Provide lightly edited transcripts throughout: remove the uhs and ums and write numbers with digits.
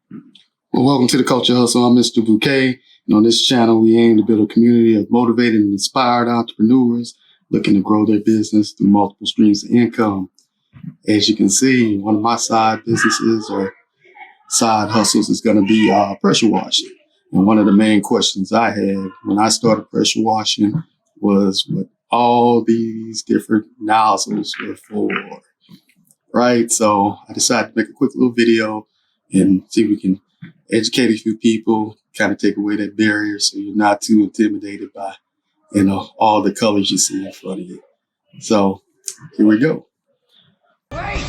Well, welcome to the Culture Hustle. I'm Mr. Bouquet, and on this channel, we aim to build a community of motivated and inspired entrepreneurs looking to grow their business through multiple streams of income. As you can see, one of my side businesses or side hustles is going to be pressure washing. And one of the main questions I had when I started pressure washing was what all these different nozzles were for, right? So I decided to make a quick little video and see if we can educate a few people, kind of take away that barrier so you're not too intimidated by, all the colors you see in front of you. So here we go. Wait!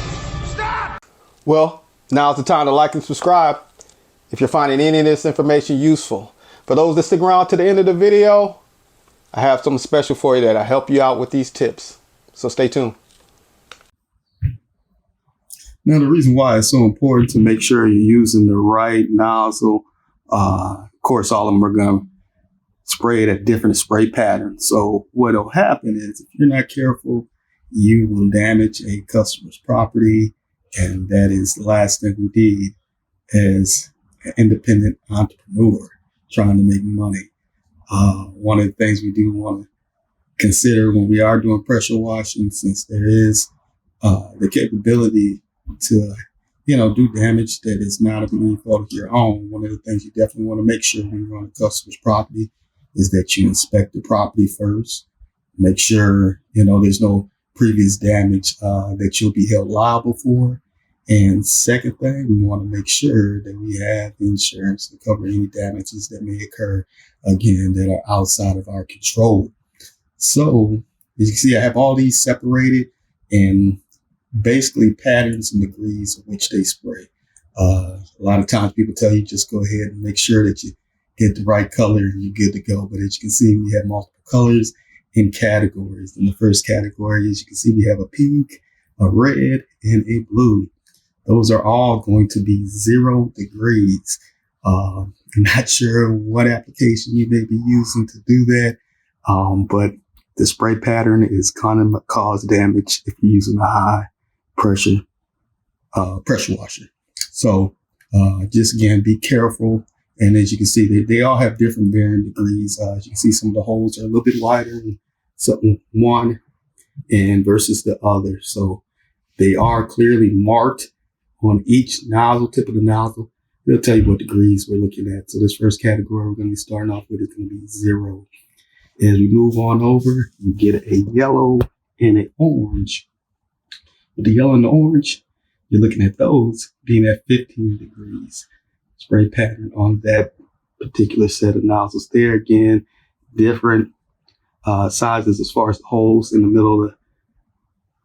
Stop! Well, now's the time to like and subscribe if you're finding any of this information useful. For those that stick around to the end of the video, I have something special for you that'll help you out with these tips. So stay tuned. Now, the reason why it's so important to make sure you're using the right nozzle, of course, all of them are going to spray it at different spray patterns. So what'll happen is if you're not careful, you will damage a customer's property. And that is the last thing we need as an independent entrepreneur trying to make money. One of the things we do want to consider when we are doing pressure washing, since there is the capability to, do damage that is not of any fault of your own. One of the things you definitely want to make sure when you're on a customer's property is that you inspect the property first. Make sure, there's no previous damage that you'll be held liable for. And second thing, we want to make sure that we have insurance to cover any damages that may occur, again, that are outside of our control. So as you can see, I have all these separated and basically patterns and degrees of which they spray. A lot of times people tell you just go ahead and make sure that you get the right color and you're good to go. But as you can see, we have multiple colors in categories. In the first category, as you can see, we have a pink, a red, and a blue. Those are all going to be 0 degrees. I'm not sure what application you may be using to do that, but the spray pattern is going to cause damage if you're using a high pressure washer. So just again, be careful. And as you can see, they all have different varying degrees. As you can see, some of the holes are a little bit wider in one and versus the other. So they are clearly marked on each nozzle, tip of the nozzle. It'll tell you what degrees we're looking at. So this first category we're going to be starting off with is going to be 0. As we move on over, you get a yellow and an orange. With the yellow and the orange, you're looking at those being at 15 degrees. Spray pattern on that particular set of nozzles there. Again, different sizes as far as the holes in the middle of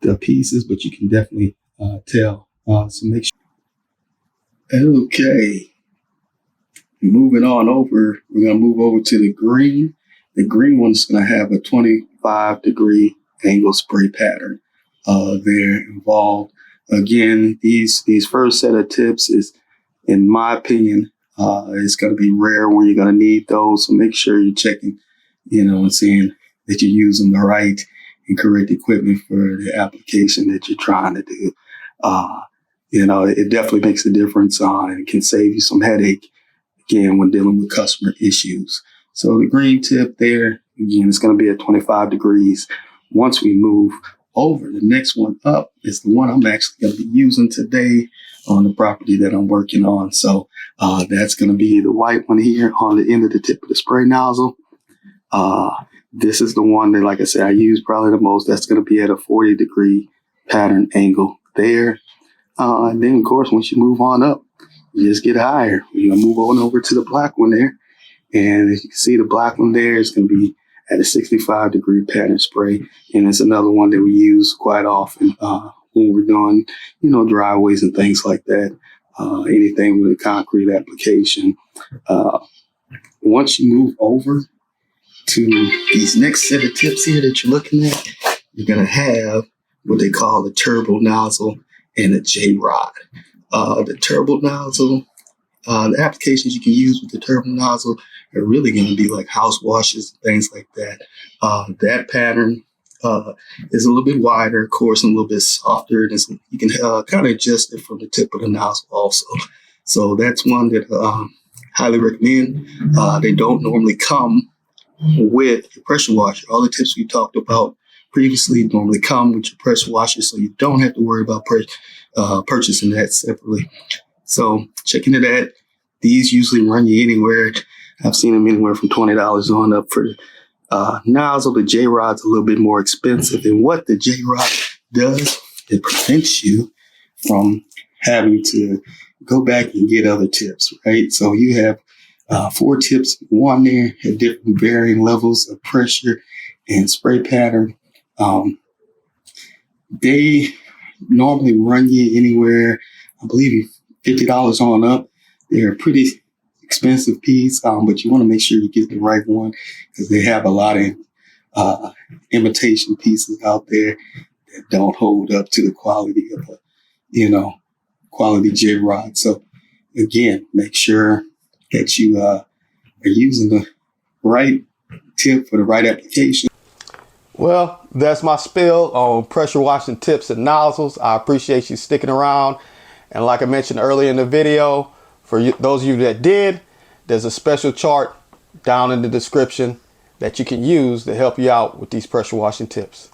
the pieces, but you can definitely tell. So make sure. Okay. Moving on over, we're going to move over to the green. The green one's going to have a 25-degree angle spray pattern there involved. Again, these first set of tips is, in my opinion, it's going to be rare when you're going to need those. So make sure you're checking, and seeing that you're using the right and correct equipment for the application that you're trying to do. It definitely makes a difference and it can save you some headache, again, when dealing with customer issues. So the green tip there, again, it's going to be at 25 degrees. Once we move over, the next one up is the one I'm actually going to be using today on the property that I'm working on. So that's going to be the white one here on the end of the tip of the spray nozzle. This is the one that, like I said, I use probably the most. That's going to be at a 40-degree pattern angle there. And then, of course, once you move on up, you just get higher. You're going to move on over to the black one there. And as you can see, the black one there is going to be at a 65-degree pattern spray. And it's another one that we use quite often when we're doing, driveways and things like that. Anything with a concrete application. Once you move over to these next set of tips here that you're looking at, you're going to have what they call a turbo nozzle and a J-rod. The turbo nozzle, the applications you can use with the turbo nozzle are really going to be like house washes and things like that. That pattern is a little bit wider, of course, and a little bit softer. And you can kind of adjust it from the tip of the nozzle also. So that's one that highly recommend. They don't normally come with your pressure washer. All the tips we talked about previously normally come with your pressure washer, so you don't have to worry about purchasing that separately. So check into that. These usually run you anywhere. I've seen them anywhere from $20 on up for nozzle. The J-Rod's a little bit more expensive. And what the J-Rod does, it prevents you from having to go back and get other tips, right? So you have 4 tips, one there at different varying levels of pressure and spray pattern. They normally run you anywhere, I believe, $50 on up. They're a pretty expensive piece, but you want to make sure you get the right one because they have a lot of imitation pieces out there that don't hold up to the quality of a, quality J-Rod. So again, make sure that you are using the right tip for the right application. Well, that's my spill on pressure washing tips and nozzles. I appreciate you sticking around. And like I mentioned earlier in the video, for those of you that did, there's a special chart down in the description that you can use to help you out with these pressure washing tips.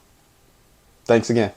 Thanks again.